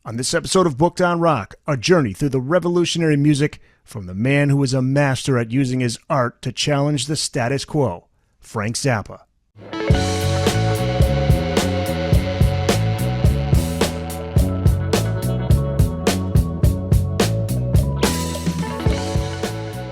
On this episode of Booked on Rock, a journey through the revolutionary music from the man who is a master at using his art to challenge the status quo, Frank Zappa.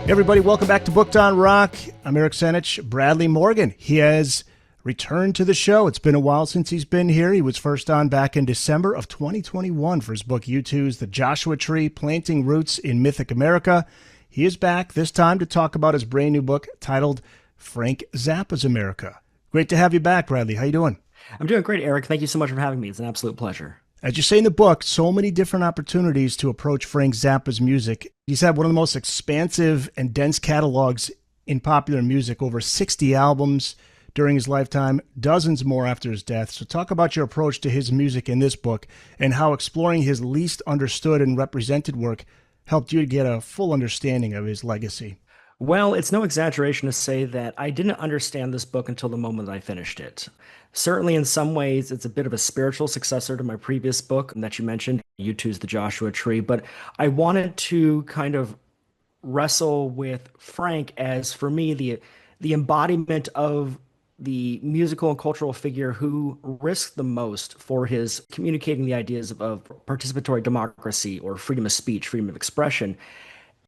Hey everybody, welcome back to Booked on Rock. I'm Eric Senich. Bradley Morgan, he has returned to the show. It's been a while since he's been here. He was first on back in December of 2021 for his book U2's The Joshua Tree, Planting Roots in Mythic America. He is back this time to talk about his brand new book titled Frank Zappa's America. Great to have you back, Bradley. How you doing? I'm doing great, Eric. Thank you so much for having me. It's an absolute pleasure. As you say in the book, so many different opportunities to approach Frank Zappa's music. He's had one of the most expansive and dense catalogs in popular music, over 60 albums during his lifetime, dozens more after his death. So talk about your approach to his music in this book and how exploring his least understood and represented work helped you to get a full understanding of his legacy. Well, it's no exaggeration to say that I didn't understand this book until the moment that I finished it. Certainly, in some ways, it's a bit of a spiritual successor to my previous book that you mentioned, U2's The Joshua Tree. But I wanted to kind of wrestle with Frank as, for me, the embodiment of the musical and cultural figure who risked the most for his communicating the ideas of participatory democracy or freedom of speech, freedom of expression.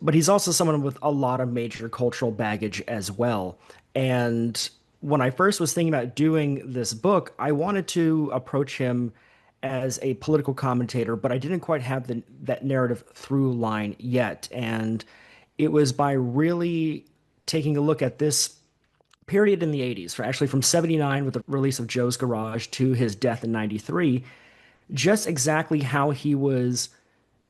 But he's also someone with a lot of major cultural baggage as well. And when I first was thinking about doing this book, I wanted to approach him as a political commentator, but I didn't quite have that narrative through line yet. And it was by really taking a look at this period in the 80s, from 79 with the release of Joe's Garage to his death in 93, just exactly how he was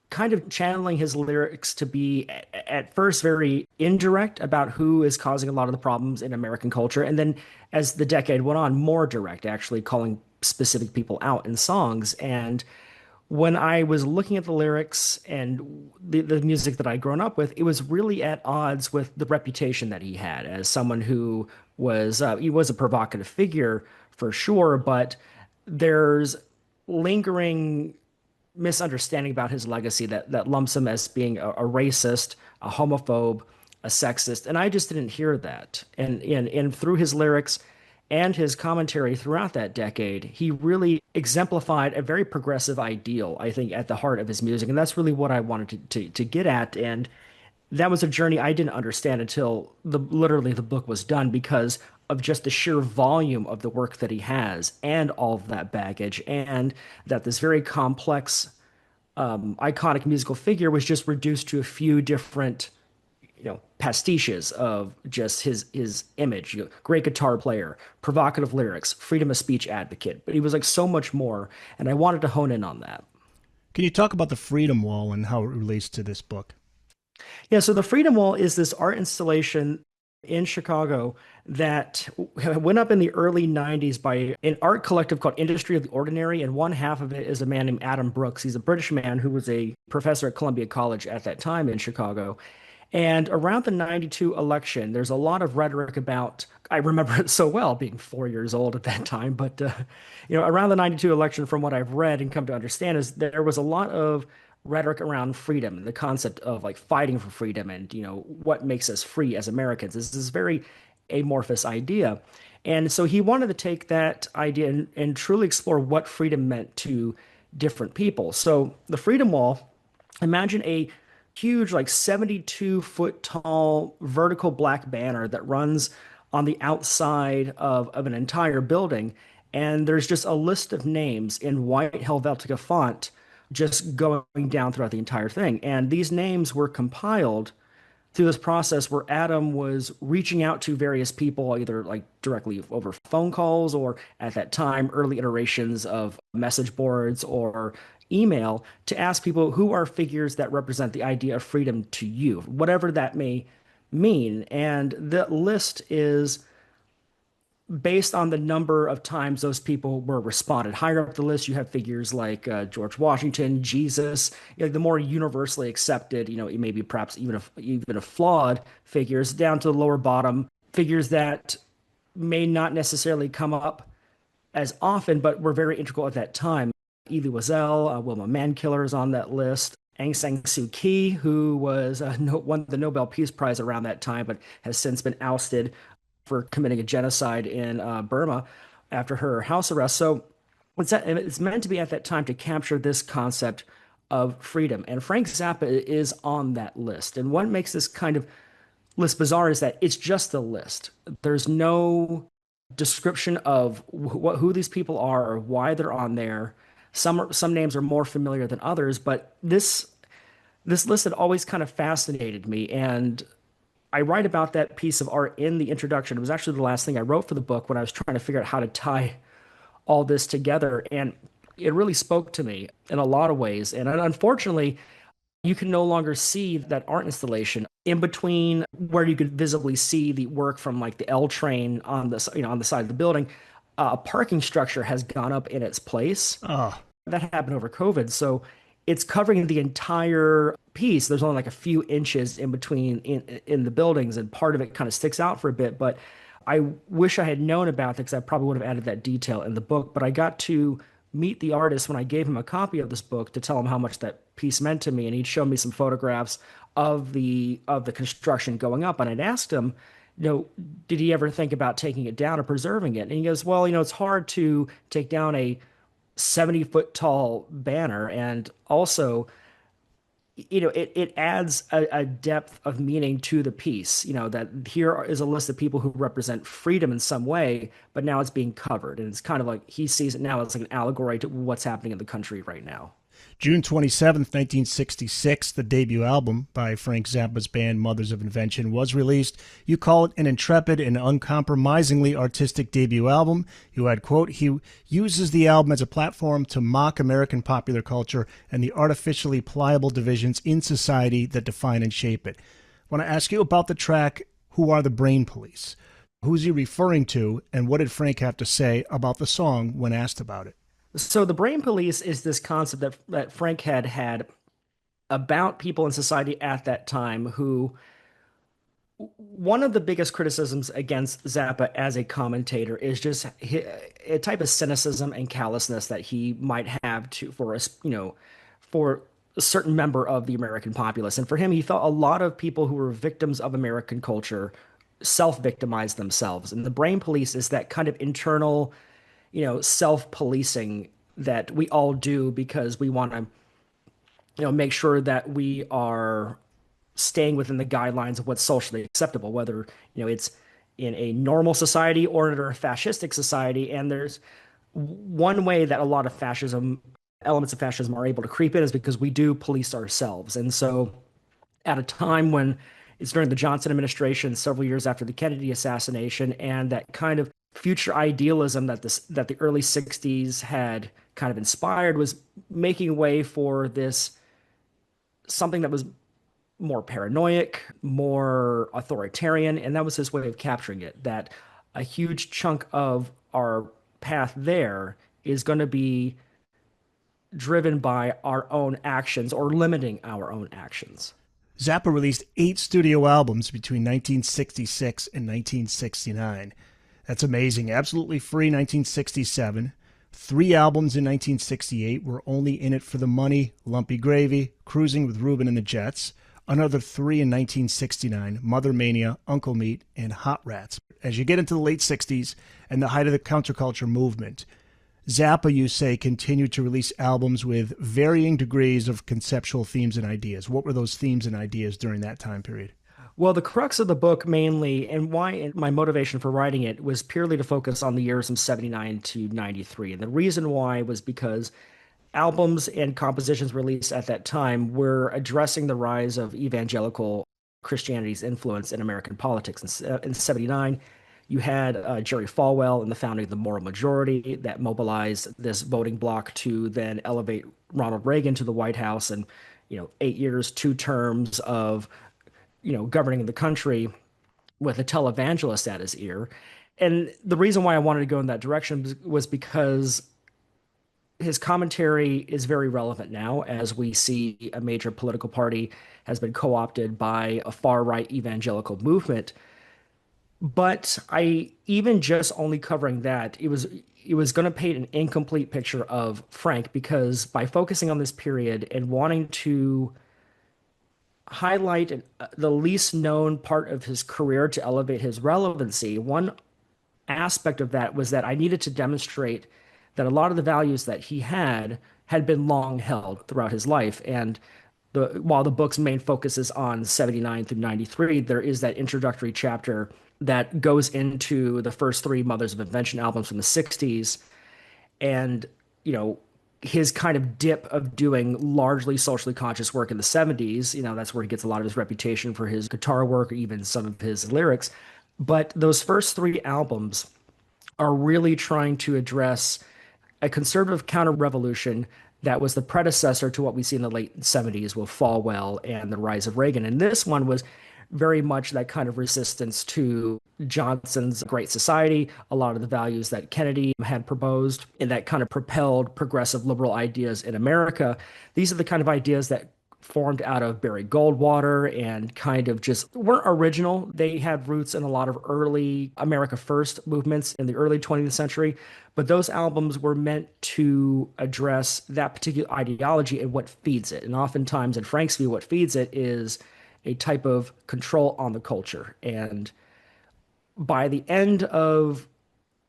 kind of channeling his lyrics to be at first very indirect about who is causing a lot of the problems in American culture. And then as the decade went on, more direct, actually calling specific people out in songs. And when I was looking at the lyrics and the music that I'd grown up with, it was really at odds with the reputation that he had as someone who he was a provocative figure for sure, but there's lingering misunderstanding about his legacy that lumps him as being a racist, a homophobe, a sexist, and I just didn't hear that. And through his lyrics and his commentary throughout that decade, he really exemplified a very progressive ideal, I think, at the heart of his music. And that's really what I wanted to get at. And that was a journey I didn't understand until literally the book was done, because of just the sheer volume of the work that he has and all of that baggage, and that this very complex, iconic musical figure was just reduced to a few different pastiches of just his image. Great guitar player, provocative lyrics, freedom of speech advocate. But he was like so much more, and I wanted to hone in on that. Can you talk about the Freedom Wall and how it relates to this book? Yeah, so the Freedom Wall is this art installation in Chicago that went up in the early 90s by an art collective called Industry of the Ordinary, and one half of it is a man named Adam Brooks. He's a British man who was a professor at Columbia College at that time in Chicago. And around the 92 election, there's a lot of rhetoric about, I remember it so well being 4 years old at that time, but around the 92 election, from what I've read and come to understand, is there was a lot of rhetoric around freedom and the concept of like fighting for freedom and what makes us free as Americans. This is very amorphous idea. And so he wanted to take that idea and truly explore what freedom meant to different people. So the Freedom Wall, imagine a huge, like 72-foot tall vertical black banner that runs on the outside of an entire building. And there's just a list of names in white Helvetica font just going down throughout the entire thing. And these names were compiled through this process where Adam was reaching out to various people, either like directly over phone calls or at that time, early iterations of message boards or email, to ask people who are figures that represent the idea of freedom to you, whatever that may mean. And the list is based on the number of times those people were responded. Higher up the list, you have figures like George Washington, Jesus, the more universally accepted, maybe perhaps even a flawed figures, down to the lower bottom, figures that may not necessarily come up as often, but were very integral at that time. Elie Wiesel, Wilma Mankiller is on that list. Aung San Suu Kyi, who was won the Nobel Peace Prize around that time, but has since been ousted for committing a genocide in Burma after her house arrest. So it's meant to be at that time to capture this concept of freedom. And Frank Zappa is on that list. And what makes this kind of list bizarre is that it's just a list. There's no description of who these people are or why they're on there. Some names are more familiar than others, but this list had always kind of fascinated me. And I write about that piece of art in the introduction. It was actually the last thing I wrote for the book when I was trying to figure out how to tie all this together. And it really spoke to me in a lot of ways. And unfortunately, you can no longer see that art installation in between where you could visibly see the work from like the L train on the on the side of the building. A parking structure has gone up in its place. Oh, That happened over COVID, so it's covering the entire piece. There's only like a few inches in between in the buildings, and part of it kind of sticks out for a bit. But I wish I had known about that because I probably would have added that detail in the book. But I got to meet the artist when I gave him a copy of this book to tell him how much that piece meant to me, and he'd show me some photographs of the construction going up, and I'd asked him, did he ever think about taking it down or preserving it? And he goes, well, it's hard to take down a 70-foot tall banner, and also it adds a depth of meaning to the piece, that here is a list of people who represent freedom in some way, but now it's being covered, and it's kind of like he sees it now as like an allegory to what's happening in the country right now. June 27th, 1966, the debut album by Frank Zappa's band Mothers of Invention was released. You call it an intrepid and uncompromisingly artistic debut album. You had, quote, he uses the album as a platform to mock American popular culture and the artificially pliable divisions in society that define and shape it. I want to ask you about the track, Who Are the Brain Police? Who's he referring to, and what did Frank have to say about the song when asked about it? So the brain police is this concept that Frank had about people in society at that time who one of the biggest criticisms against Zappa as a commentator is just a type of cynicism and callousness that he might have for a certain member of the American populace. And for him, he felt a lot of people who were victims of American culture self-victimize themselves. And the brain police is that kind of internal, self-policing that we all do because we want to, make sure that we are staying within the guidelines of what's socially acceptable, whether, it's in a normal society or in a fascistic society. And there's one way that a lot of elements of fascism are able to creep in is because we do police ourselves. And so at a time when it's during the Johnson administration, several years after the Kennedy assassination, and that kind of future idealism that the early 60s had kind of inspired was making way for this something that was more paranoid, more authoritarian, and that was his way of capturing it, that a huge chunk of our path there is going to be driven by our own actions or limiting our own actions. Zappa released 8 studio albums between 1966 and 1969. That's amazing. Absolutely Free, 1967. 3 albums in 1968 were Only in It for the Money, Lumpy Gravy, Cruising with Reuben and the Jets. Another 3 in 1969, Mother Mania, Uncle Meat, and Hot Rats. As you get into the late 60s and the height of the counterculture movement, Zappa, you say, continued to release albums with varying degrees of conceptual themes and ideas. What were those themes and ideas during that time period? Well, the crux of the book mainly, and why my motivation for writing it was purely to focus on the years from 79 to 93. And the reason why was because albums and compositions released at that time were addressing the rise of evangelical Christianity's influence in American politics. In 79, you had Jerry Falwell and the founding of the Moral Majority that mobilized this voting bloc to then elevate Ronald Reagan to the White House, and 8 years, 2 terms of governing the country with a televangelist at his ear. And the reason why I wanted to go in that direction was because his commentary is very relevant now as we see a major political party has been co-opted by a far-right evangelical movement. But I even just only covering that, it was going to paint an incomplete picture of Frank because by focusing on this period and wanting to highlight the least known part of his career to elevate his relevancy, one aspect of that was that I needed to demonstrate that a lot of the values that he had been long held throughout his life. And while the book's main focus is on 79 through 93, there is that introductory chapter that goes into the first three Mothers of Invention albums from the 60s and, you know, his kind of dip of doing largely socially conscious work in the 70s. That's where he gets a lot of his reputation for his guitar work, or even some of his lyrics. But those first three albums are really trying to address a conservative counter-revolution that was the predecessor to what we see in the late 70s with Falwell and the rise of Reagan. And this one was very much that kind of resistance to Johnson's Great Society, a lot of the values that Kennedy had proposed, and that kind of propelled progressive liberal ideas in America. These are the kind of ideas that formed out of Barry Goldwater and kind of just weren't original. They had roots in a lot of early America First movements in the early 20th century, but those albums were meant to address that particular ideology and what feeds it. And oftentimes, in Frank's view, what feeds it is a type of control on the culture. And by the end of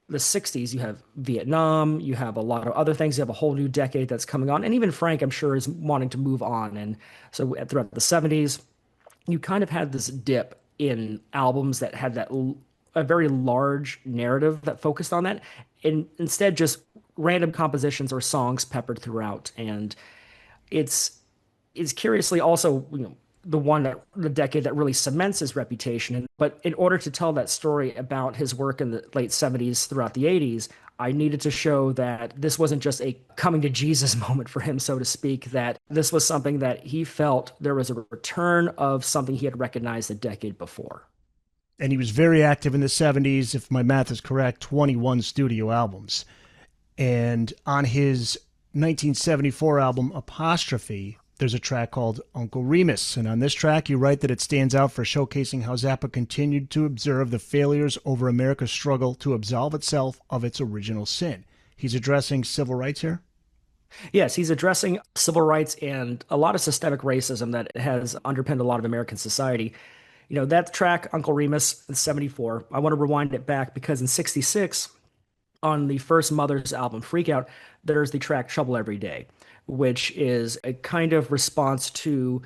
the 60s, you have Vietnam, you have a lot of other things, you have a whole new decade that's coming on. And even Frank, I'm sure, is wanting to move on. And so throughout the 70s, you kind of had this dip in albums that had a very large narrative that focused on that, and instead just random compositions or songs peppered throughout. And it's curiously also, the decade that really cements his reputation. But in order to tell that story about his work in the late 70s throughout the 80s, I needed to show that this wasn't just a coming to Jesus moment for him, so to speak, that this was something that he felt there was a return of something he had recognized a decade before. And he was very active in the 70s, if my math is correct, 21 studio albums. And on his 1974 album, Apostrophe, there's a track called Uncle Remus. And on this track, you write that it stands out for showcasing how Zappa continued to observe the failures over America's struggle to absolve itself of its original sin. He's addressing civil rights here? Yes, he's addressing civil rights and a lot of systemic racism that has underpinned a lot of American society. That track, Uncle Remus, in 74, I want to rewind it back because in 66, on the first Mother's album, Freak Out, there's the track Trouble Every Day, which is a kind of response to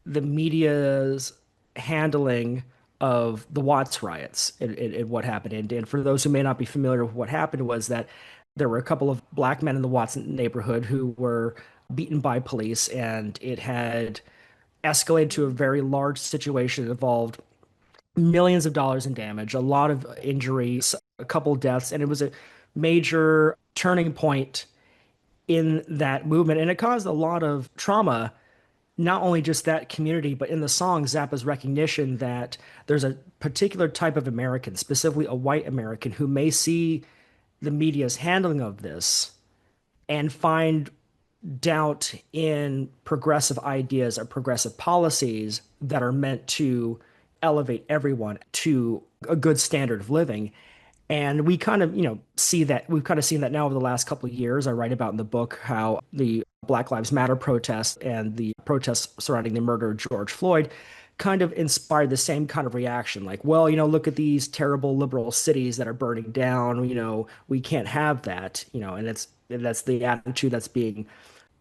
the media's handling of the Watts riots and what happened. And for those who may not be familiar with what happened, was that there were a couple of black men in the Watts neighborhood who were beaten by police, and it had escalated to a very large situation that involved millions of dollars in damage, a lot of injuries, a couple deaths, and it was a major turning point in that movement. And it caused a lot of trauma, not only just that community, but in the song, Zappa's recognition that there's a particular type of American, specifically a white American, who may see the media's handling of this and find doubt in progressive ideas or progressive policies that are meant to elevate everyone to a good standard of living. And we kind of, see that we've kind of seen that now over the last couple of years. I write about in the book how the Black Lives Matter protests and the protests surrounding the murder of George Floyd kind of inspired the same kind of reaction. Like, well, look at these terrible liberal cities that are burning down. We can't have that. And that's the attitude that's being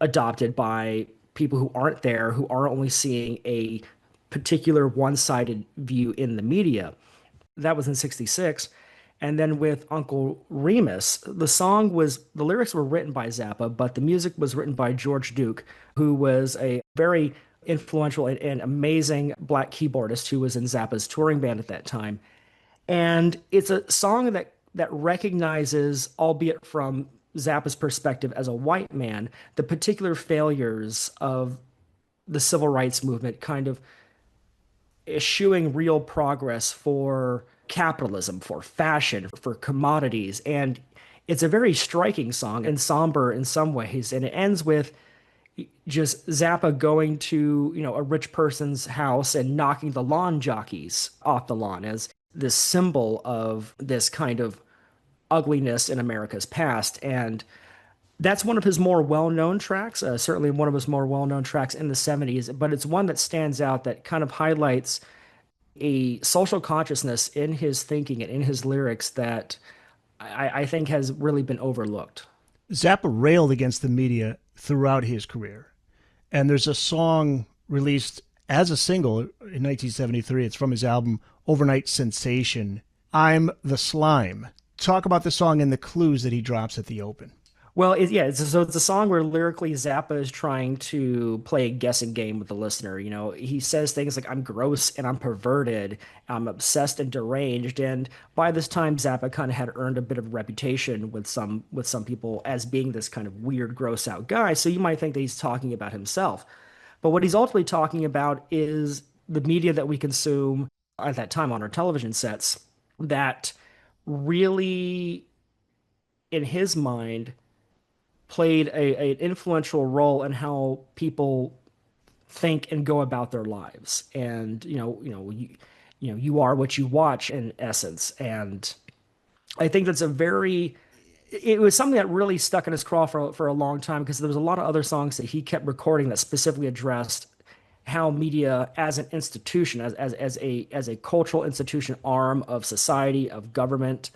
adopted by people who aren't there, who are only seeing a particular one-sided view in the media. That was in 66. And then with Uncle Remus, the lyrics were written by Zappa, but the music was written by George Duke, who was a very influential and amazing black keyboardist who was in Zappa's touring band at that time. And it's a song that recognizes, albeit from Zappa's perspective as a white man, the particular failures of the civil rights movement, kind of eschewing real progress for capitalism, for fashion, for commodities. And it's a very striking song and somber in some ways. And it ends with just Zappa going to, a rich person's house and knocking the lawn jockeys off the lawn as this symbol of this kind of ugliness in America's past. And that's one of his more well-known tracks, certainly one of his more well-known tracks in the 70s, but it's one that stands out that kind of highlights a social consciousness in his thinking and in his lyrics that I think has really been overlooked. Zappa railed against the media throughout his career. And there's a song released as a single in 1973. It's from his album Overnight Sensation, I'm the Slime. Talk about the song and the clues that he drops at the open. Well, so it's a song where lyrically Zappa is trying to play a guessing game with the listener. You know, he says things like, I'm gross and I'm perverted, I'm obsessed and deranged. And by this time, Zappa kind of had earned a bit of a reputation with some people as being this kind of weird, gross out guy. So you might think that he's talking about himself. But what he's ultimately talking about is the media that we consume at that time on our television sets that really, in his mind, played an influential role in how people think and go about their lives. And you are what you watch in essence. And I think that's a very it was something that really stuck in his craw for a long time because there was a lot of other songs that he kept recording that specifically addressed how media as an institution, as a cultural institution arm of society, of government,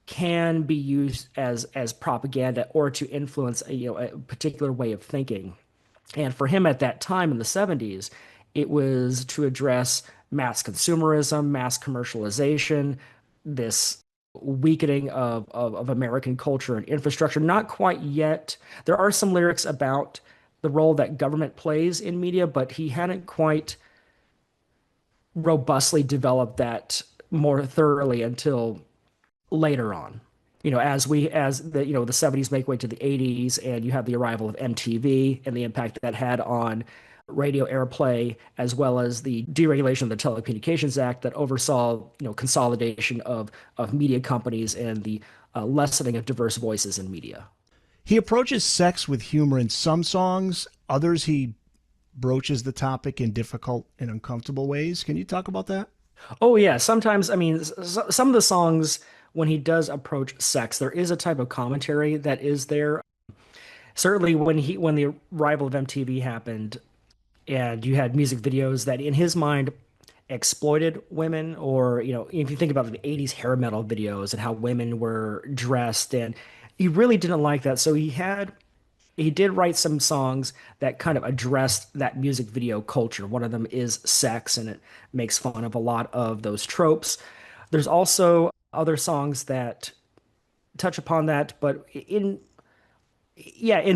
can be used as propaganda or to influence a particular way of thinking. And for him at that time in the 70s, it was to address mass consumerism, mass commercialization, this weakening of American culture and infrastructure. Not quite yet. There are some lyrics about the role that government plays in media, but he hadn't quite robustly developed that more thoroughly until later on. As the 70s make way to the 80s and you have the arrival of MTV and the impact that had on radio airplay, as well as the deregulation of the Telecommunications Act that oversaw consolidation of media companies and the lessening of diverse voices in media. He approaches sex with humor in some songs. Others, he broaches the topic in difficult and uncomfortable ways. Can you talk about that? Oh yeah, sometimes some of the songs when he does approach sex, there is a type of commentary that is there. Certainly when the arrival of MTV happened and you had music videos that in his mind exploited women, or if you think about the 80s hair metal videos and how women were dressed, and he really didn't like that. So he did write some songs that kind of addressed that music video culture. One of them is sex, and it makes fun of a lot of those tropes. There's also other songs that touch upon that, but in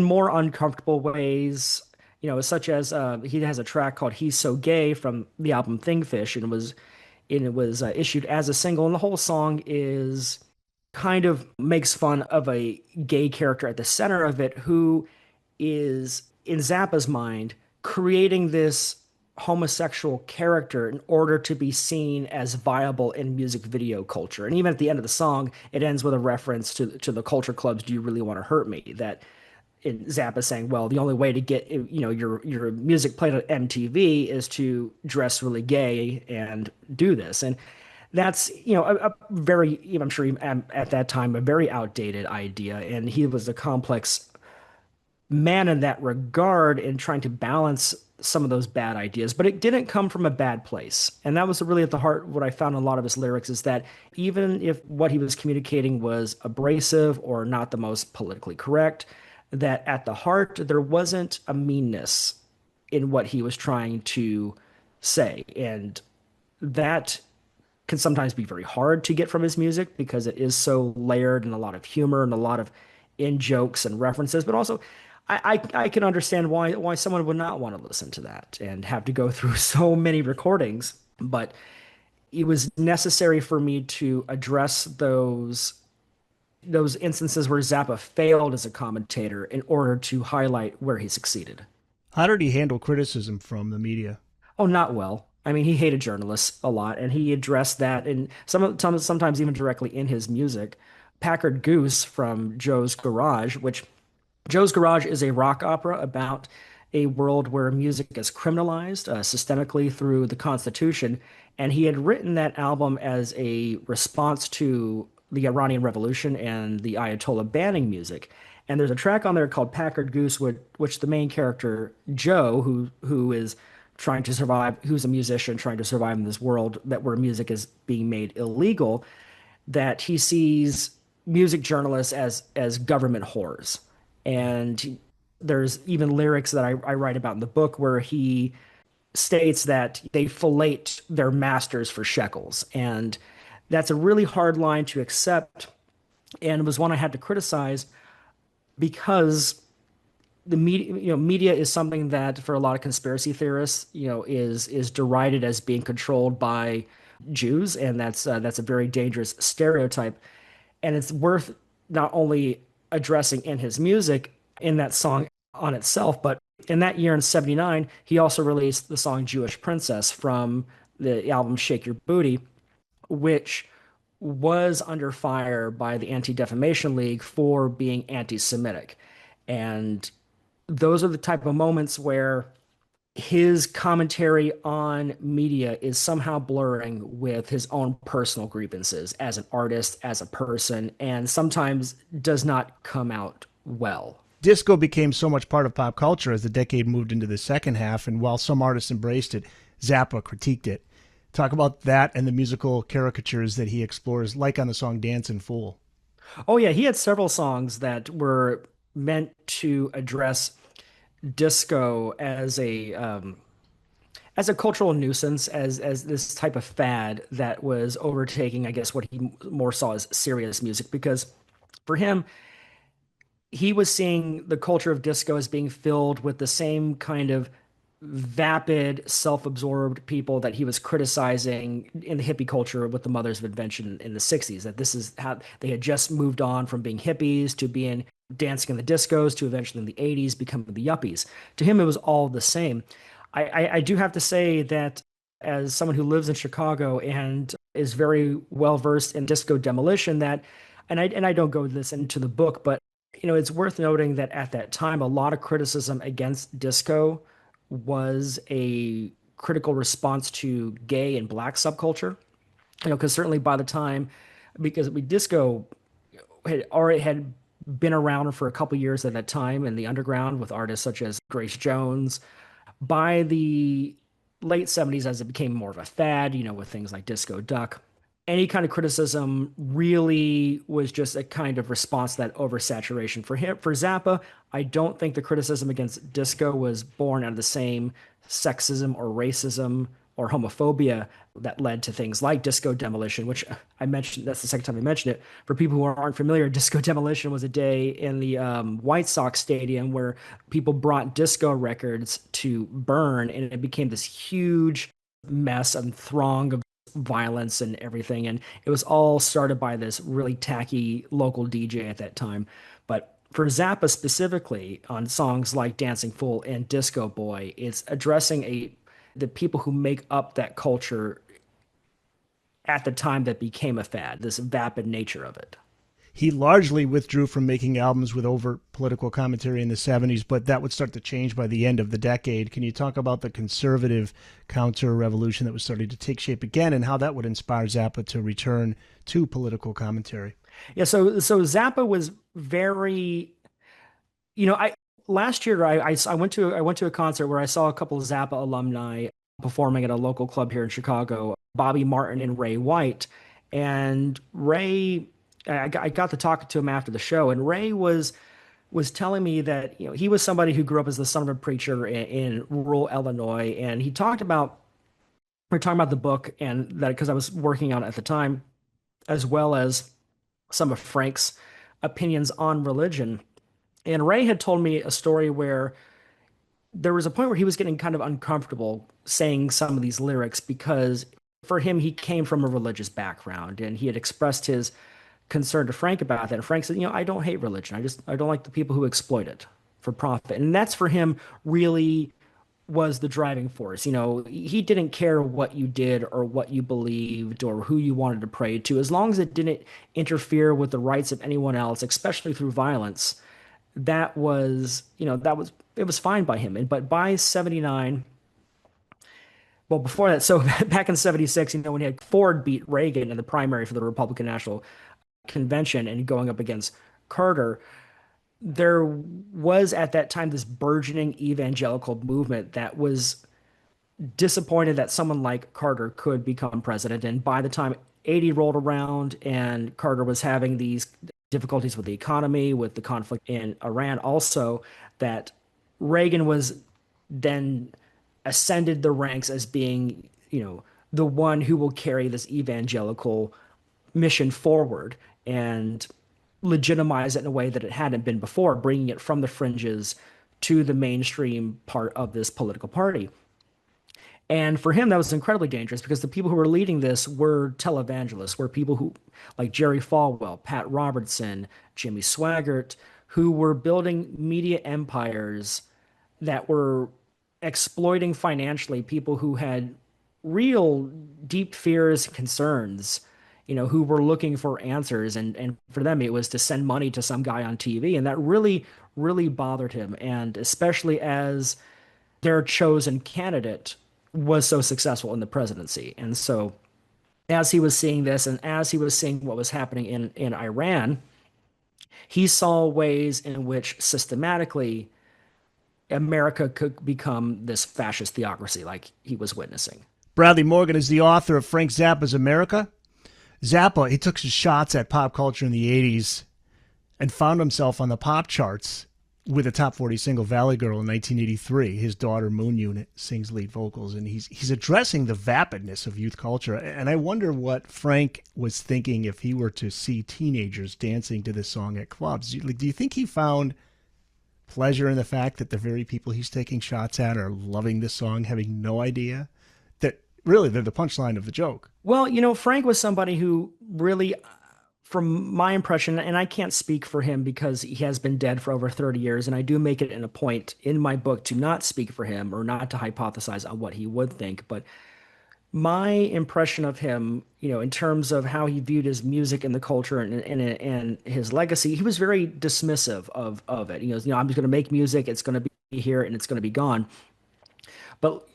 more uncomfortable ways, such as he has a track called "He's So Gay" from the album Thingfish, and it was issued as a single, and the whole song is kind of makes fun of a gay character at the center of it, who is, in Zappa's mind, creating this homosexual character in order to be seen as viable in music video culture. And even at the end of the song, it ends with a reference to the culture clubs, "Do You Really Want to Hurt Me?" That Zappa saying, well, the only way to get your music played on MTV is to dress really gay and do this. And that's a very, I'm sure at that time, a very outdated idea. And he was a complex man in that regard in trying to balance some of those bad ideas, but it didn't come from a bad place. And that was really at the heart. What I found in a lot of his lyrics is that even if what he was communicating was abrasive or not the most politically correct, that at the heart, there wasn't a meanness in what he was trying to say. And that can sometimes be very hard to get from his music because it is so layered and a lot of humor and a lot of in jokes and references, but also I can understand why someone would not want to listen to that and have to go through so many recordings. But it was necessary for me to address those instances where Zappa failed as a commentator in order to highlight where he succeeded. How did he handle criticism from the media? Oh, not well. I mean, he hated journalists a lot, and he addressed that, and sometimes even directly in his music. Packard Goose from Joe's Garage, which Joe's Garage is a rock opera about a world where music is criminalized systemically through the Constitution. And he had written that album as a response to the Iranian Revolution and the Ayatollah banning music. And there's a track on there called Packard Goose, which the main character, Joe, who is trying to survive, who's a musician trying to survive in this world that where music is being made illegal, that he sees music journalists as government whores. And there's even lyrics that I write about in the book where he states that they fellate their masters for shekels. And that's a really hard line to accept, and it was one I had to criticize because the media is something that for a lot of conspiracy theorists, is derided as being controlled by Jews, and that's a very dangerous stereotype. And it's worth not only addressing in his music in that song on itself, but in that year in '79, he also released the song Jewish Princess from the album Shake Your Booty, which was under fire by the Anti-Defamation League for being anti-Semitic. And those are the type of moments where his commentary on media is somehow blurring with his own personal grievances as an artist, as a person, and sometimes does not come out well. Disco became so much part of pop culture as the decade moved into the second half, and while some artists embraced it, Zappa critiqued it. Talk about that and the musical caricatures that he explores, like on the song Dancin' Fool. Oh yeah, he had several songs that were meant to address disco as a cultural nuisance, as this type of fad that was overtaking, I guess, what he more saw as serious music. Because for him, he was seeing the culture of disco as being filled with the same kind of vapid, self-absorbed people that he was criticizing in the hippie culture with the Mothers of Invention in the '60s. That this is how they had just moved on from being hippies to being dancing in the discos to eventually in the '80s becoming the yuppies. To him, it was all the same. I do have to say that as someone who lives in Chicago and is very well versed in disco demolition, that and I don't go this into the book, but it's worth noting that at that time, a lot of criticism against disco was a critical response to gay and black subculture. Because certainly by the time, because disco had been around for a couple years at that time in the underground with artists such as Grace Jones. By the late '70s, as it became more of a fad, with things like Disco Duck, any kind of criticism really was just a kind of response to that oversaturation. For him, for Zappa, I don't think the criticism against disco was born out of the same sexism or racism or homophobia that led to things like disco demolition, which I mentioned. That's the second time I mentioned it. For people who aren't familiar, disco demolition was a day in the White Sox stadium where people brought disco records to burn, and it became this huge mess and throng of violence and everything. And it was all started by this really tacky local DJ at that time. But for Zappa specifically, on songs like Dancing Fool and Disco Boy, it's addressing the people who make up that culture at the time that became a fad, this vapid nature of it. He largely withdrew from making albums with overt political commentary in the '70s, but that would start to change by the end of the decade. Can you talk about the conservative counter-revolution that was starting to take shape again and how that would inspire Zappa to return to political commentary? Yeah, so Zappa was very, I last year I went to a concert where I saw a couple of Zappa alumni performing at a local club here in Chicago, Bobby Martin and Ray White. And Ray, I got to talk to him after the show, and Ray was telling me that he was somebody who grew up as the son of a preacher in rural Illinois, and we're talking about the book, and that because I was working on it at the time, as well as some of Frank's opinions on religion. And Ray had told me a story where there was a point where he was getting kind of uncomfortable saying some of these lyrics because for him, he came from a religious background and he had expressed his concern to Frank about that. And Frank said, I don't hate religion. I don't like the people who exploit it for profit. And that's for him really was the driving force. He didn't care what you did or what you believed or who you wanted to pray to, as long as it didn't interfere with the rights of anyone else, especially through violence. That was it was fine by him. But by 79, well, before that, so back in 76, when he had Ford beat Reagan in the primary for the Republican National Convention and going up against Carter, there was at that time this burgeoning evangelical movement that was disappointed that someone like Carter could become president. And by the time 80 rolled around and Carter was having these difficulties with the economy, with the conflict in Iran, also, that Reagan was then ascended the ranks as being, the one who will carry this evangelical mission forward and legitimize it in a way that it hadn't been before, bringing it from the fringes to the mainstream part of this political party. And for him, that was incredibly dangerous because the people who were leading this were televangelists, were people who, like Jerry Falwell, Pat Robertson, Jimmy Swaggart, who were building media empires that were exploiting financially people who had real deep fears and concerns, who were looking for answers. And for them, it was to send money to some guy on TV. And that really, really bothered him. And especially as their chosen candidate was so successful in the presidency. And so as he was seeing this and as he was seeing what was happening in Iran, he saw ways in which systematically America could become this fascist theocracy like he was witnessing. Bradley Morgan is the author of Frank Zappa's America. Zappa, he took his shots at pop culture in the 80s and found himself on the pop charts with a top 40 single, Valley Girl, in 1983. His daughter, Moon Unit, sings lead vocals, and he's addressing the vapidness of youth culture. And I wonder what Frank was thinking if he were to see teenagers dancing to this song at clubs. Do you think he found pleasure in the fact that the very people he's taking shots at are loving this song, having no idea that really they're the punchline of the joke? Well, Frank was somebody who really, from my impression, and I can't speak for him because he has been dead for over 30 years, and I do make it a point in my book to not speak for him or not to hypothesize on what he would think. But my impression of him, in terms of how he viewed his music and the culture and his legacy, he was very dismissive of it. He goes, I'm just going to make music, it's going to be here and it's going to be gone. But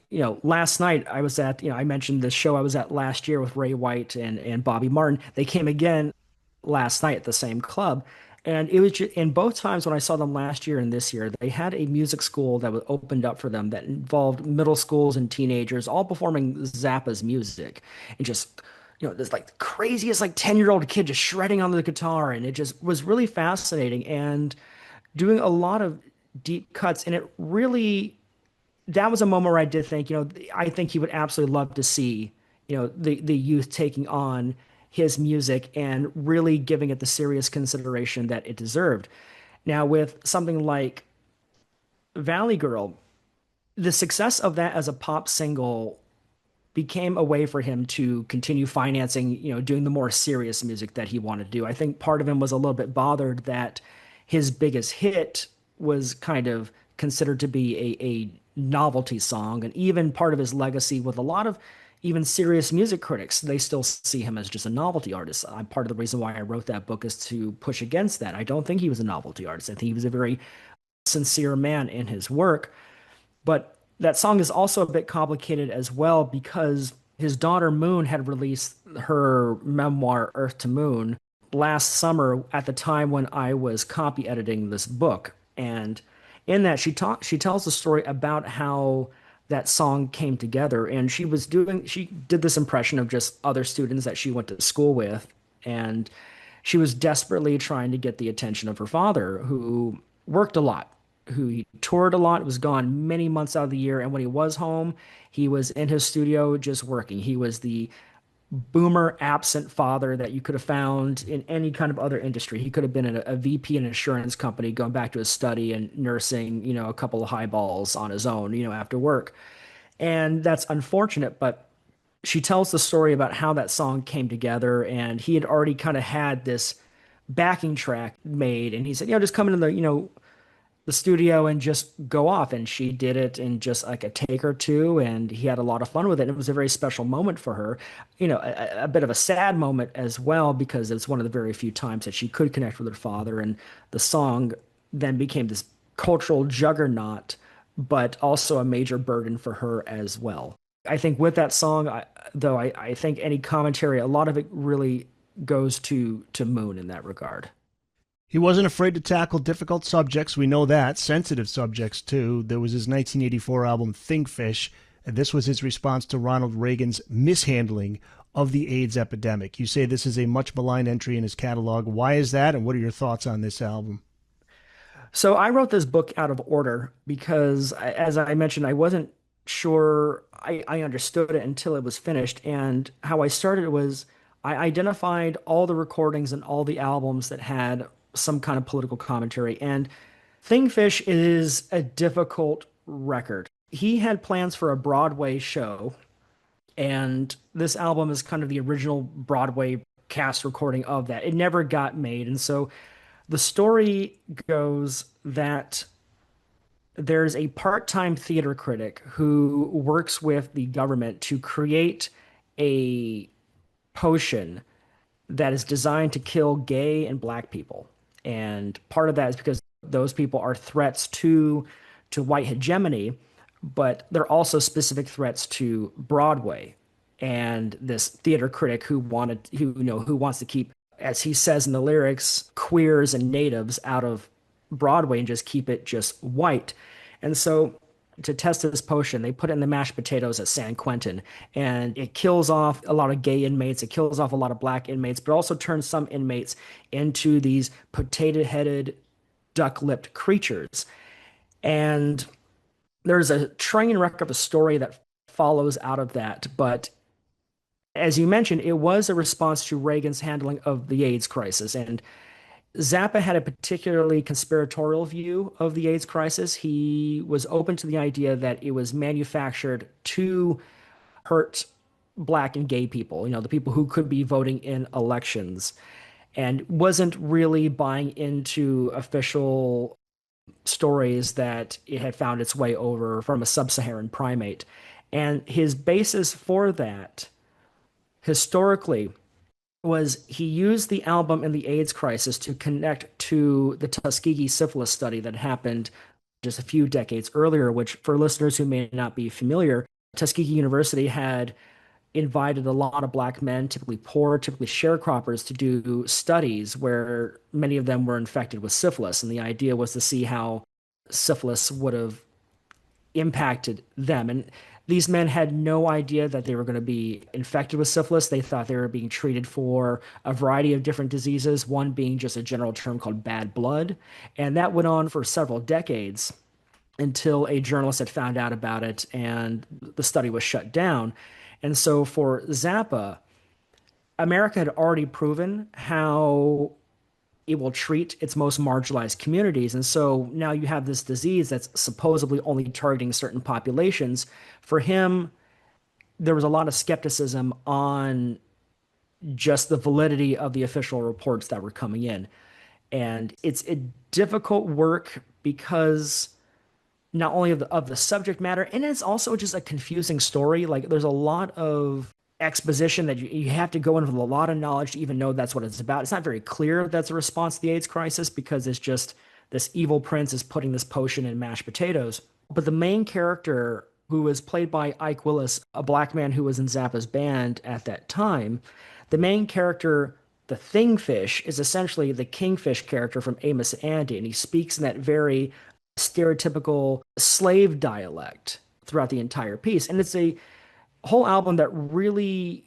last night I was at, I mentioned the show I was at last year with Ray White and Bobby Martin. They came again last night at the same club. And it was just, in both times when I saw them last year and this year, they had a music school that was opened up for them that involved middle schools and teenagers all performing Zappa's music. And just, this like craziest like 10-year-old kid just shredding on the guitar. And it just was really fascinating and doing a lot of deep cuts. And it really, that was a moment where I did think, I think he would absolutely love to see, the youth taking on his music and really giving it the serious consideration that it deserved. Now, with something like Valley Girl, the success of that as a pop single became a way for him to continue financing, doing the more serious music that he wanted to do. I think part of him was a little bit bothered that his biggest hit was kind of considered to be a novelty song, and even part of his legacy with a lot of even serious music critics, they still see him as just a novelty artist. Part of the reason why I wrote that book is to push against that. I don't think he was a novelty artist. I think he was a very sincere man in his work. But that song is also a bit complicated as well because his daughter Moon had released her memoir, Earth to Moon, last summer at the time when I was copy editing this book. And in that, she tells the story about how that song came together, and she did this impression of just other students that she went to school with, and she was desperately trying to get the attention of her father, who worked a lot, who he toured a lot, was gone many months out of the year, and when he was home, he was in his studio just working. He was the boomer absent father that you could have found in any kind of other industry. He could have been a VP in an insurance company going back to his study and nursing, a couple of highballs on his own, after work. And that's unfortunate, but she tells the story about how that song came together, and he had already kind of had this backing track made, and he said, just come into the studio and just go off. And she did it in just like a take or two, and he had a lot of fun with it. And it was a very special moment for her, a bit of a sad moment as well, because it's one of the very few times that she could connect with her father. And the song then became this cultural juggernaut, but also a major burden for her as well. I think with that song, I think any commentary, a lot of it really goes to Moon in that regard. He wasn't afraid to tackle difficult subjects. We know that. Sensitive subjects, too. There was his 1984 album, Thingfish, and this was his response to Ronald Reagan's mishandling of the AIDS epidemic. You say this is a much maligned entry in his catalog. Why is that, and what are your thoughts on this album? So I wrote this book out of order because, as I mentioned, I wasn't sure I understood it until it was finished. And how I started was I identified all the recordings and all the albums that had some kind of political commentary. And Thingfish is a difficult record. He had plans for a Broadway show, and this album is kind of the original Broadway cast recording of that. It never got made. And so the story goes that there's a part-time theater critic who works with the government to create a potion that is designed to kill gay and black people. And part of that is because those people are threats to white hegemony, but they're also specific threats to Broadway. And this theater critic who wants to keep, as he says in the lyrics, queers and natives out of Broadway and just keep it just white. And so to test this potion, they put it in the mashed potatoes at San Quentin, and it kills off a lot of gay inmates. It kills off a lot of black inmates, but also turns some inmates into these potato-headed, duck-lipped creatures. And there's a train wreck of a story that follows out of that. But as you mentioned, it was a response to Reagan's handling of the AIDS crisis. And Zappa had a particularly conspiratorial view of the AIDS crisis. He was open to the idea that it was manufactured to hurt black and gay people, the people who could be voting in elections, and wasn't really buying into official stories that it had found its way over from a sub-Saharan primate. And his basis for that, historically, was he used the album and the AIDS crisis to connect to the Tuskegee syphilis study that happened just a few decades earlier, which, for listeners who may not be familiar, Tuskegee University had invited a lot of black men, typically poor, typically sharecroppers, to do studies where many of them were infected with syphilis. And the idea was to see how syphilis would have impacted them. And these men had no idea that they were going to be infected with syphilis. They thought they were being treated for a variety of different diseases, one being just a general term called bad blood. And that went on for several decades until a journalist had found out about it and the study was shut down. And so for Zappa, America had already proven how it will treat its most marginalized communities. And so now you have this disease that's supposedly only targeting certain populations. For him, there was a lot of skepticism on just the validity of the official reports that were coming in. And it's a difficult work because not only of the subject matter, and it's also just a confusing story. Like there's a lot of exposition that you have to go in with a lot of knowledge to even know that's what it's about. It's not very clear that's a response to the AIDS crisis because it's just this evil prince is putting this potion in mashed potatoes. But the main character, who was played by Ike Willis, a black man who was in Zappa's band at that time, the main character, the Thingfish, is essentially the Kingfish character from Amos and Andy, and he speaks in that very stereotypical slave dialect throughout the entire piece. And it's a whole album that really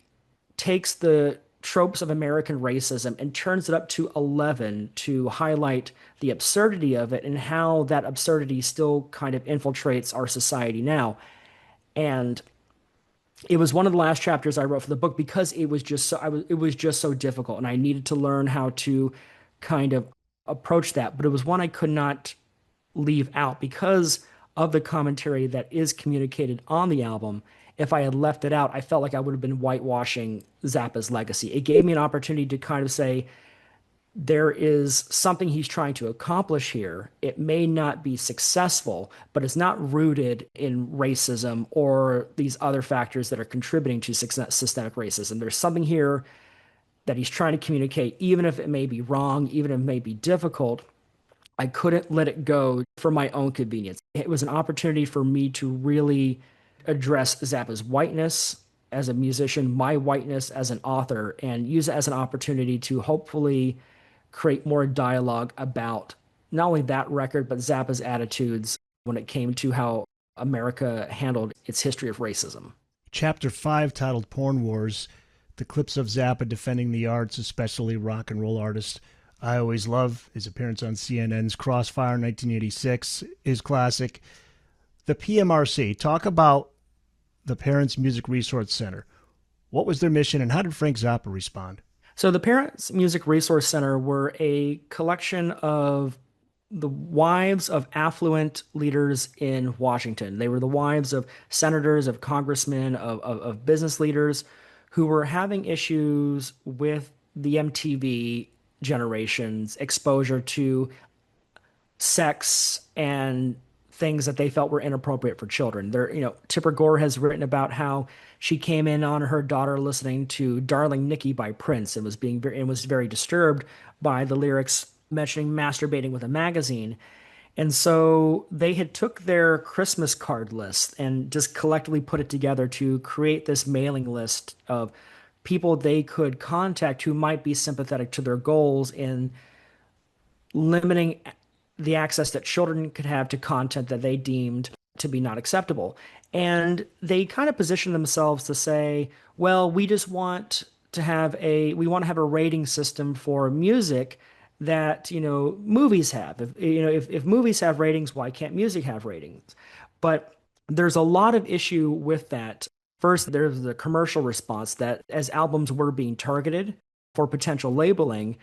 takes the tropes of American racism and turns it up to 11 to highlight the absurdity of it and how that absurdity still kind of infiltrates our society now. And it was one of the last chapters I wrote for the book because it was just so difficult and I needed to learn how to kind of approach that, but it was one I could not leave out because of the commentary that is communicated on the album. If I had left it out, I felt like I would have been whitewashing Zappa's legacy. It gave me an opportunity to kind of say, there is something he's trying to accomplish here. It may not be successful, but it's not rooted in racism or these other factors that are contributing to systemic racism. There's something here that he's trying to communicate, even if it may be wrong, even if it may be difficult. I couldn't let it go for my own convenience. It was an opportunity for me to really address Zappa's whiteness as a musician, my whiteness as an author, and use it as an opportunity to hopefully create more dialogue about not only that record, but Zappa's attitudes when it came to how America handled its history of racism. Chapter 5, titled Porn Wars, the clips of Zappa defending the arts, especially rock and roll artists. I always love his appearance on CNN's Crossfire in 1986, his classic. The PMRC, talk about the Parents Music Resource Center. What was their mission and how did Frank Zappa respond? So the Parents Music Resource Center were a collection of the wives of affluent leaders in Washington. They were the wives of senators, of congressmen, of business leaders who were having issues with the MTV generation's exposure to sex and things that they felt were inappropriate for children. Tipper Gore has written about how she came in on her daughter listening to "Darling Nikki" by Prince and was very disturbed by the lyrics mentioning masturbating with a magazine. And so they had took their Christmas card list and just collectively put it together to create this mailing list of people they could contact who might be sympathetic to their goals in limiting the access that children could have to content that they deemed to be not acceptable. And they kind of positioned themselves to say, well, we want to have a rating system for music that, movies have. If movies have ratings, why can't music have ratings? But there's a lot of issue with that. First, there's the commercial response that as albums were being targeted for potential labeling,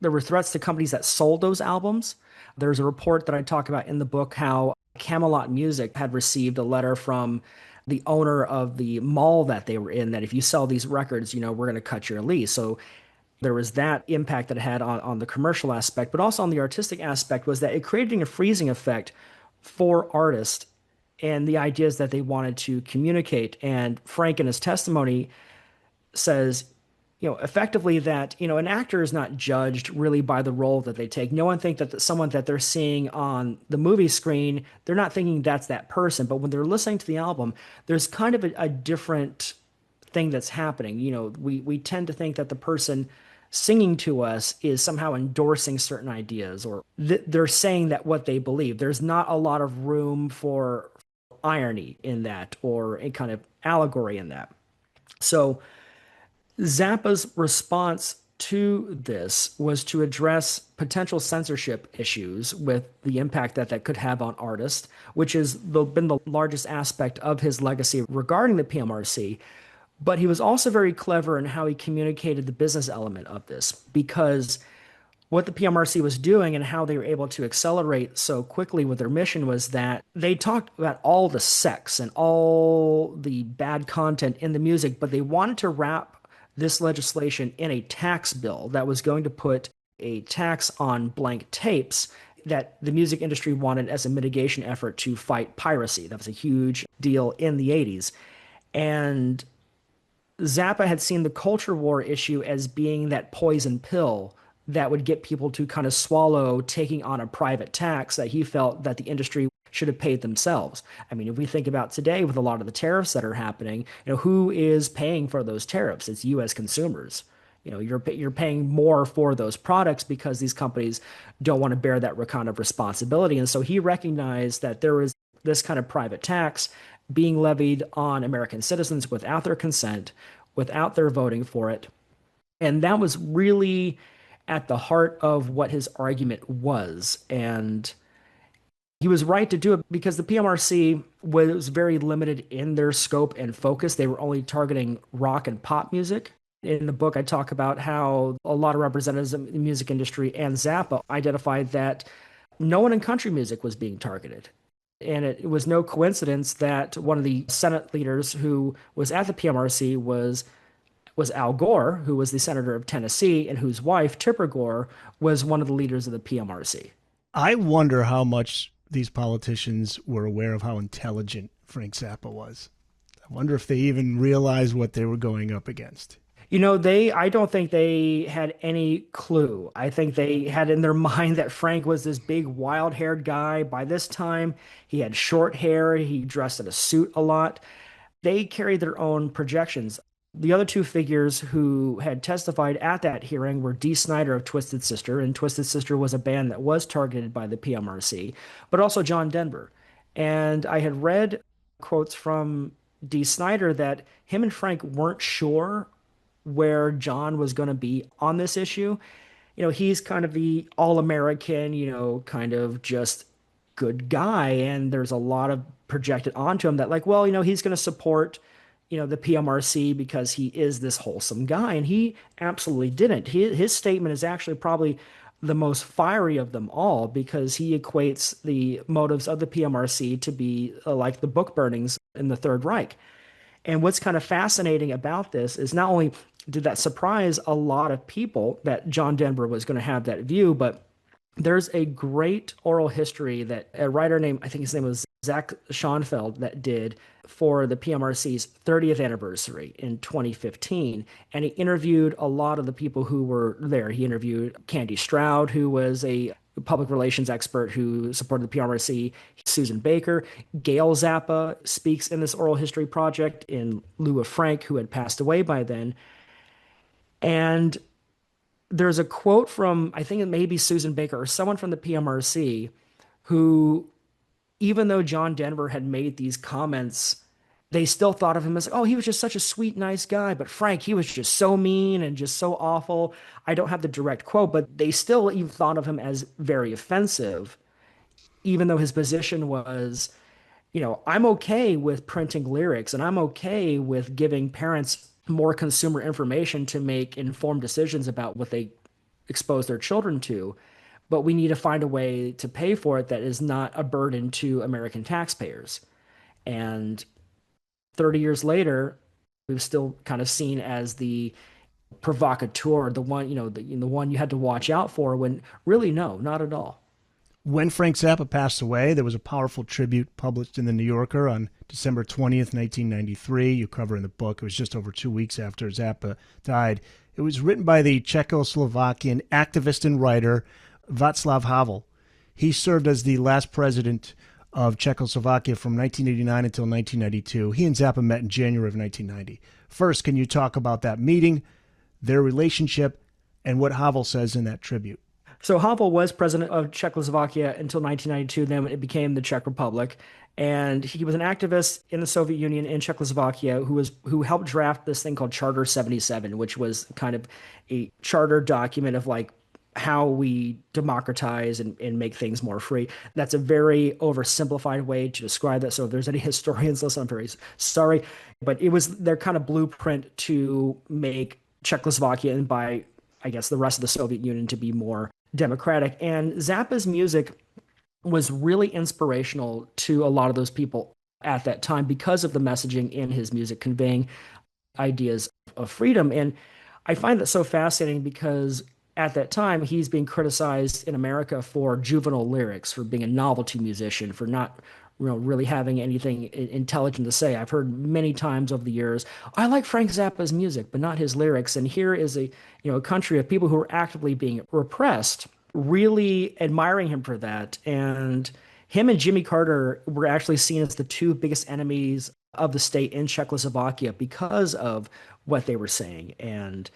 there were threats to companies that sold those albums. There's a report that I talk about in the book how Camelot Music had received a letter from the owner of the mall that they were in that if you sell these records, we're going to cut your lease. So there was that impact that it had on the commercial aspect, but also on the artistic aspect was that it created a freezing effect for artists and the ideas that they wanted to communicate. And Frank, in his testimony, says, effectively that, an actor is not judged really by the role that they take. No one think that someone that they're seeing on the movie screen, they're not thinking that's that person. But when they're listening to the album, there's kind of a different thing that's happening. We tend to think that the person singing to us is somehow endorsing certain ideas or they're saying that what they believe. There's not a lot of room for irony in that or a kind of allegory in that. So Zappa's response to this was to address potential censorship issues with the impact that could have on artists, which has been the largest aspect of his legacy regarding the PMRC. But he was also very clever in how he communicated the business element of this, because what the PMRC was doing and how they were able to accelerate so quickly with their mission was that they talked about all the sex and all the bad content in the music, but they wanted to wrap this legislation in a tax bill that was going to put a tax on blank tapes that the music industry wanted as a mitigation effort to fight piracy. That was a huge deal in the 80s. And Zappa had seen the culture war issue as being that poison pill that would get people to kind of swallow taking on a private tax that he felt that the industry should have paid themselves. I mean, if we think about today with a lot of the tariffs that are happening, who is paying for those tariffs? It's you as consumers. You're paying more for those products because these companies don't want to bear that kind of responsibility. And so he recognized that there was this kind of private tax being levied on American citizens without their consent, without their voting for it. And that was really at the heart of what his argument was. And he was right to do it because the PMRC was very limited in their scope and focus. They were only targeting rock and pop music. In the book, I talk about how a lot of representatives in the music industry and Zappa identified that no one in country music was being targeted. And it was no coincidence that one of the Senate leaders who was at the PMRC was Al Gore, who was the senator of Tennessee, and whose wife, Tipper Gore, was one of the leaders of the PMRC. I wonder how much these politicians were aware of how intelligent Frank Zappa was. I wonder if they even realized what they were going up against. I don't think they had any clue. I think they had in their mind that Frank was this big wild-haired guy. By this time, he had short hair, he dressed in a suit a lot. They carried their own projections. The other two figures who had testified at that hearing were Dee Snider of Twisted Sister, and Twisted Sister was a band that was targeted by the PMRC, but also John Denver. And I had read quotes from Dee Snider that him and Frank weren't sure where John was going to be on this issue. He's kind of the all-American, kind of just good guy. And there's a lot of projected onto him that, like, well, he's going to support, the PMRC because he is this wholesome guy. And he absolutely didn't. His statement is actually probably the most fiery of them all because he equates the motives of the PMRC to be like the book burnings in the Third Reich. And what's kind of fascinating about this is not only did that surprise a lot of people that John Denver was going to have that view, but there's a great oral history that a writer named, I think his name was Zach Schoenfeld, that did for the PMRC's 30th anniversary in 2015. And he interviewed a lot of the people who were there. He interviewed Candy Stroud, who was a public relations expert who supported the PRC, Susan Baker. Gail Zappa speaks in this oral history project in lieu of Frank, who had passed away by then. And there's a quote from, I think it may be Susan Baker or someone from the PMRC, who, even though John Denver had made these comments, they still thought of him as, oh, he was just such a sweet, nice guy. But Frank, he was just so mean and just so awful. I don't have the direct quote, but they still even thought of him as very offensive, even though his position was, I'm okay with printing lyrics and I'm okay with giving parents more consumer information to make informed decisions about what they expose their children to. But we need to find a way to pay for it that is not a burden to American taxpayers. And 30 years later, we was still kind of seen as the provocateur, the one, the one you had to watch out for when really, no, not at all. When Frank Zappa passed away, there was a powerful tribute published in the New Yorker on December 20th, 1993. You cover in the book. It was just over 2 weeks after Zappa died. It was written by the Czechoslovakian activist and writer Václav Havel. He served as the last president of Czechoslovakia from 1989 until 1992. He and Zappa met in January of 1990. First, can you talk about that meeting, their relationship, and what Havel says in that tribute? So Havel was president of Czechoslovakia until 1992. Then it became the Czech Republic, and he was an activist in the Soviet Union in Czechoslovakia who helped draft this thing called Charter 77, which was kind of a charter document of like how we democratize and make things more free. That's a very oversimplified way to describe that. So if there's any historians listening, I'm very sorry, but it was their kind of blueprint to make Czechoslovakia and by I guess the rest of the Soviet Union to be more democratic. And Zappa's music was really inspirational to a lot of those people at that time because of the messaging in his music conveying ideas of freedom. And I find that so fascinating because at that time he's being criticized in America for juvenile lyrics, for being a novelty musician, for not really having anything intelligent to say. I've heard many times over the years, I like Frank Zappa's music, but not his lyrics. And here is a country of people who are actively being repressed, really admiring him for that. And him and Jimmy Carter were actually seen as the two biggest enemies of the state in Czechoslovakia because of what they were saying. And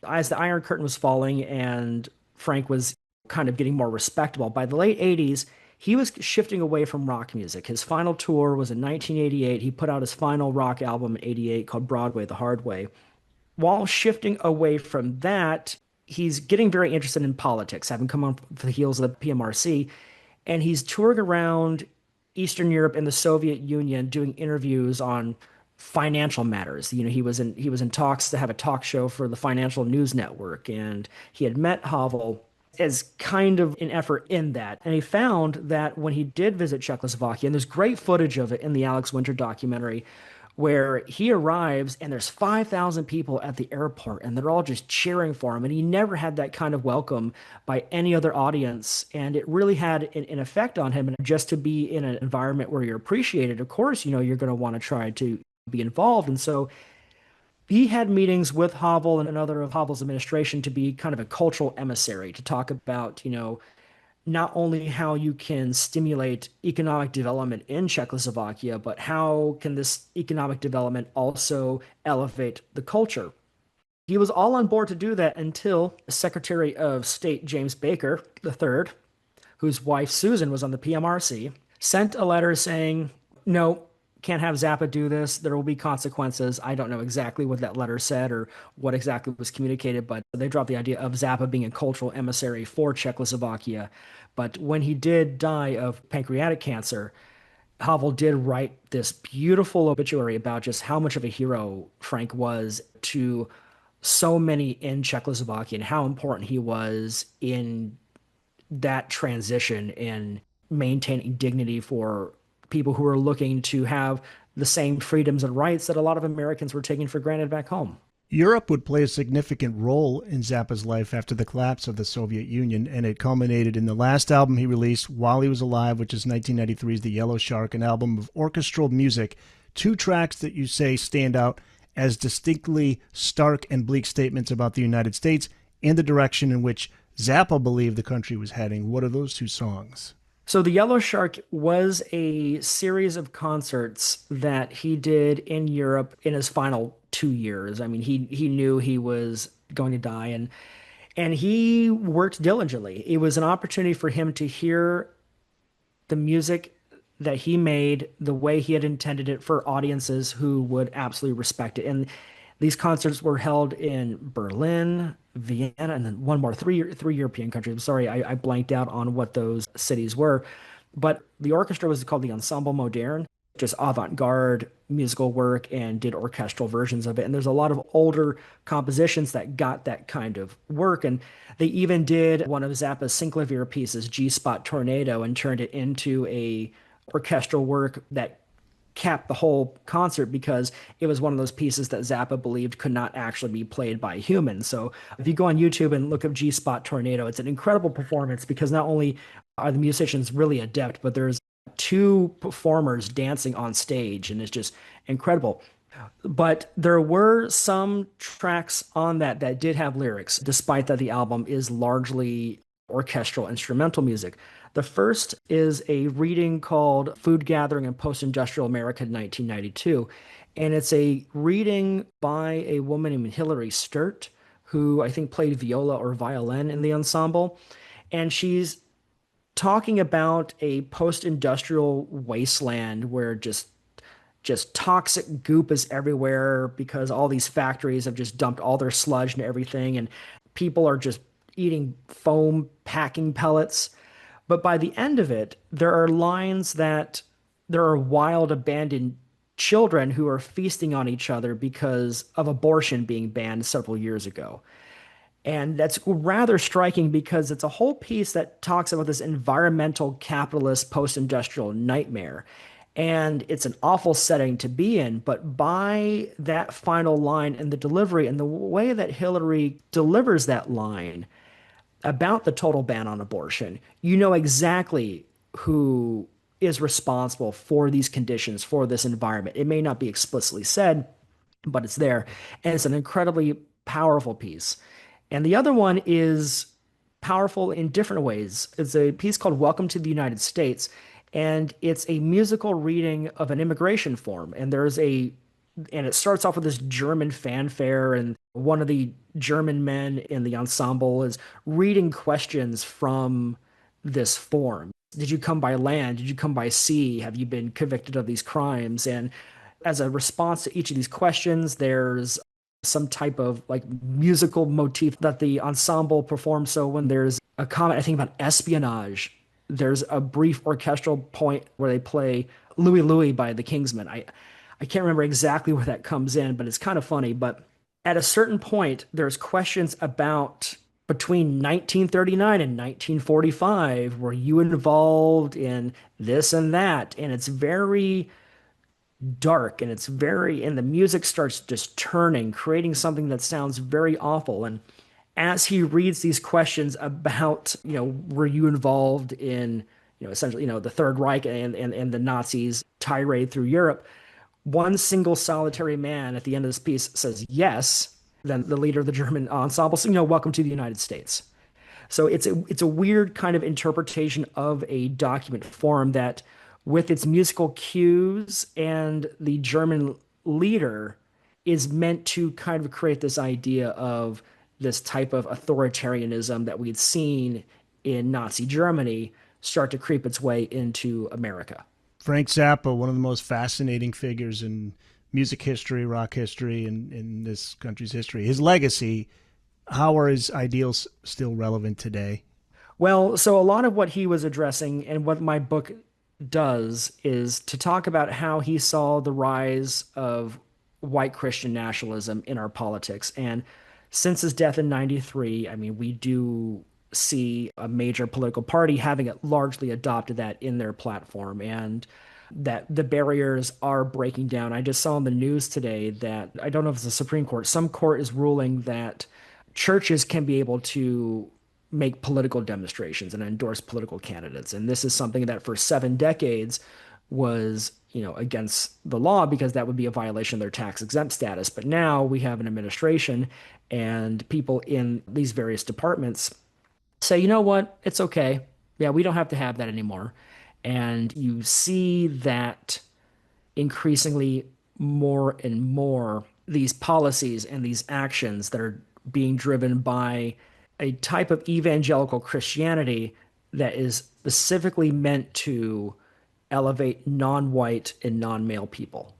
as the Iron Curtain was falling and Frank was kind of getting more respectable, by the late 80s, he was shifting away from rock music. His final tour was in 1988. He put out his final rock album in 88 called Broadway the Hard Way. While shifting away from that, he's getting very interested in politics, having come on the heels of the PMRC, and he's touring around Eastern Europe and the Soviet Union doing interviews on financial matters. He was in talks to have a talk show for the Financial News Network, and he had met Havel as kind of an effort in that. And he found that when he did visit Czechoslovakia, and there's great footage of it in the Alex Winter documentary, where he arrives and there's 5,000 people at the airport and they're all just cheering for him. And he never had that kind of welcome by any other audience. And it really had an effect on him. And just to be in an environment where you're appreciated, of course, you're going to want to try to be involved. And so He had meetings with Havel and another of Havel's administration to be kind of a cultural emissary to talk about, not only how you can stimulate economic development in Czechoslovakia, but how can this economic development also elevate the culture. He was all on board to do that until Secretary of State James Baker III, whose wife Susan was on the PMRC, sent a letter saying, no, can't have Zappa do this. There will be consequences. I don't know exactly what that letter said or what exactly was communicated, but they dropped the idea of Zappa being a cultural emissary for Czechoslovakia. But when he did die of pancreatic cancer, Havel did write this beautiful obituary about just how much of a hero Frank was to so many in Czechoslovakia and how important he was in that transition in maintaining dignity for people who are looking to have the same freedoms and rights that a lot of Americans were taking for granted back home. Europe would play a significant role in Zappa's life after the collapse of the Soviet Union, and it culminated in the last album he released while he was alive, which is 1993's The Yellow Shark, an album of orchestral music. Two tracks that you say stand out as distinctly stark and bleak statements about the United States and the direction in which Zappa believed the country was heading. What are those two songs? So the Yellow Shark was a series of concerts that he did in Europe in his final 2 years. I mean, he knew he was going to die and he worked diligently. It was an opportunity for him to hear the music that he made the way he had intended it for audiences who would absolutely respect it. And these concerts were held in Berlin, Vienna, and then one more, three European countries. I'm sorry, I blanked out on what those cities were. But the orchestra was called the Ensemble Moderne, just avant-garde musical work and did orchestral versions of it. And there's a lot of older compositions that got that kind of work. And they even did one of Zappa's synclavier pieces, G-Spot Tornado, and turned it into a orchestral work that capped the whole concert because it was one of those pieces that Zappa believed could not actually be played by humans. So if you go on YouTube and look up G-Spot Tornado, it's an incredible performance because not only are the musicians really adept, but there's two performers dancing on stage and it's just incredible. But there were some tracks on that did have lyrics, despite that the album is largely orchestral instrumental music. The first is a reading called Food Gathering in Post-Industrial America in 1992. And it's a reading by a woman named Hilary Sturt, who I think played viola or violin in the ensemble. And she's talking about a post-industrial wasteland where just toxic goop is everywhere because all these factories have just dumped all their sludge and everything, and people are just eating foam packing pellets. But by the end of it, there are lines that there are wild abandoned children who are feasting on each other because of abortion being banned several years ago. And that's rather striking because it's a whole piece that talks about this environmental capitalist post-industrial nightmare. And it's an awful setting to be in. But by that final line and the delivery and the way that Hillary delivers that line about the total ban on abortion, you know exactly who is responsible for these conditions, for this environment. It may not be explicitly said, but it's there. And it's an incredibly powerful piece. And the other one is powerful in different ways. It's a piece called Welcome to the United States, and it's a musical reading of an immigration form. And it starts off with this German fanfare, and one of the German men in the ensemble is reading questions from this form. Did you come by land? Did you come by sea? Have you been convicted of these crimes? And as a response to each of these questions, there's some type of like musical motif that the ensemble performs. So when there's a comment, I think about espionage, there's a brief orchestral point where they play Louie Louie by the Kingsmen. I can't remember exactly where that comes in, but it's kind of funny. But at a certain point, there's questions about between 1939 and 1945, were you involved in this and that? And it's very dark and the music starts just turning, creating something that sounds very awful. And as he reads these questions about, were you involved in, essentially, the Third Reich and the Nazis tirade through Europe, one single solitary man at the end of this piece says yes, then the leader of the German ensemble says, welcome to the United States. So it's a weird kind of interpretation of a document form that, with its musical cues and the German leader, is meant to kind of create this idea of this type of authoritarianism that we'd seen in Nazi Germany start to creep its way into America. Frank Zappa, one of the most fascinating figures in music history, rock history, and in this country's history. His legacy, how are his ideals still relevant today? Well, so a lot of what he was addressing and what my book does is to talk about how he saw the rise of white Christian nationalism in our politics. And since his death in 93, I mean, we do see a major political party having largely adopted that in their platform, and that the barriers are breaking down. I just saw on the news today that, I don't know if it's the Supreme Court, some court is ruling that churches can be able to make political demonstrations and endorse political candidates. And this is something that for 7 decades was, against the law, because that would be a violation of their tax exempt status. But now we have an administration and people in these various departments say, you know what, it's okay. Yeah, we don't have to have that anymore. And you see that increasingly more and more, these policies and these actions that are being driven by a type of evangelical Christianity that is specifically meant to elevate non-white and non-male people.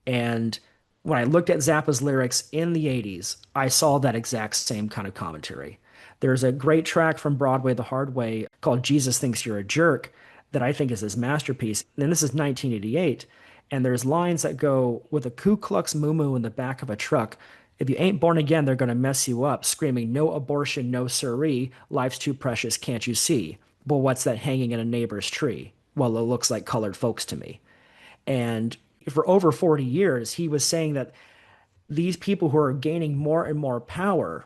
And when I looked at Zappa's lyrics in the 80s, I saw that exact same kind of commentary. There's a great track from Broadway the Hard Way called Jesus Thinks You're a Jerk that I think is his masterpiece. And this is 1988. And there's lines that go, with a Ku Klux moo in the back of a truck, if you ain't born again, they're going to mess you up, screaming, no abortion, no siree, life's too precious, can't you see? Well, what's that hanging in a neighbor's tree? Well, it looks like colored folks to me. And for over 40 years, he was saying that these people who are gaining more and more power,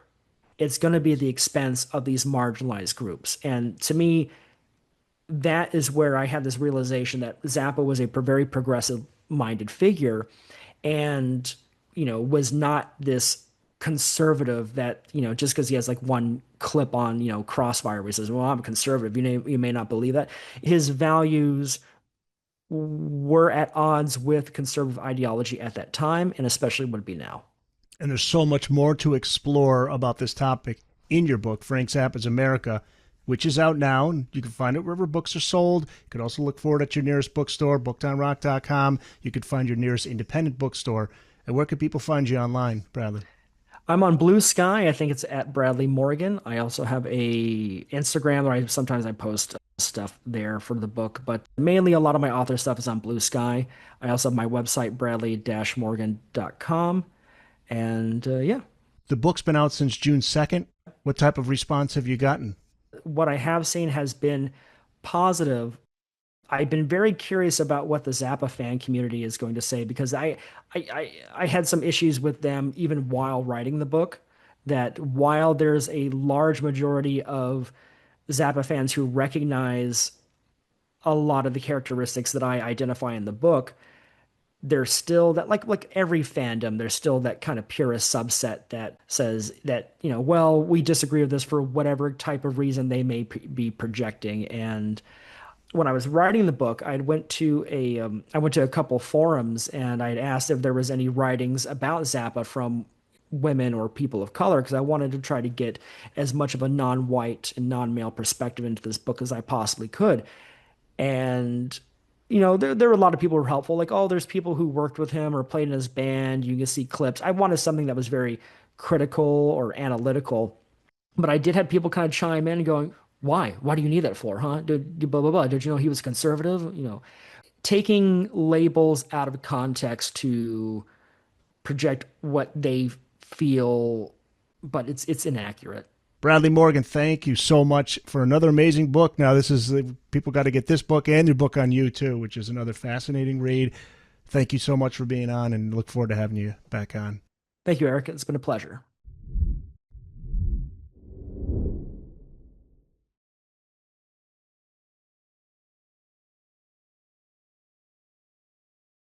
it's going to be at the expense of these marginalized groups. And to me, that is where I had this realization that Zappa was a very progressive minded figure, and was not this conservative that, just because he has like one clip on, Crossfire where he says, well, I'm a conservative. You may not believe that. His values were at odds with conservative ideology at that time, and especially would be now. And there's so much more to explore about this topic in your book, Frank Zappa's America, which is out now. And you can find it wherever books are sold. You could also look for it at your nearest bookstore, bookdownrock.com. You could find your nearest independent bookstore. And where can people find you online, Bradley? I'm on Blue Sky. I think it's at Bradley Morgan. I also have a Instagram where sometimes I post stuff there for the book, but mainly a lot of my author stuff is on Blue Sky. I also have my website, bradley-morgan.com. And yeah. The book's been out since June 2nd. What type of response have you gotten? What I have seen has been positive. I've been very curious about what the Zappa fan community is going to say, because I had some issues with them even while writing the book, that while there's a large majority of Zappa fans who recognize a lot of the characteristics that I identify in the book, there's still that, like every fandom, there's still that kind of purist subset that says that, well, we disagree with this for whatever type of reason they may be projecting. And when I was writing the book, I went to a couple forums, and I'd asked if there was any writings about Zappa from women or people of color, because I wanted to try to get as much of a non-white and non-male perspective into this book as I possibly could. And there were a lot of people who were helpful, like, oh, there's people who worked with him or played in his band. You can see clips. I wanted something that was very critical or analytical, but I did have people kind of chime in and going, why? Why do you need that for, huh? Blah, blah, blah. Did you know he was conservative? Taking labels out of context to project what they feel, but it's inaccurate. Bradley Morgan, thank you so much for another amazing book. Now, people got to get this book and your book on you too, which is another fascinating read. Thank you so much for being on, and look forward to having you back on. Thank you, Eric. It's been a pleasure.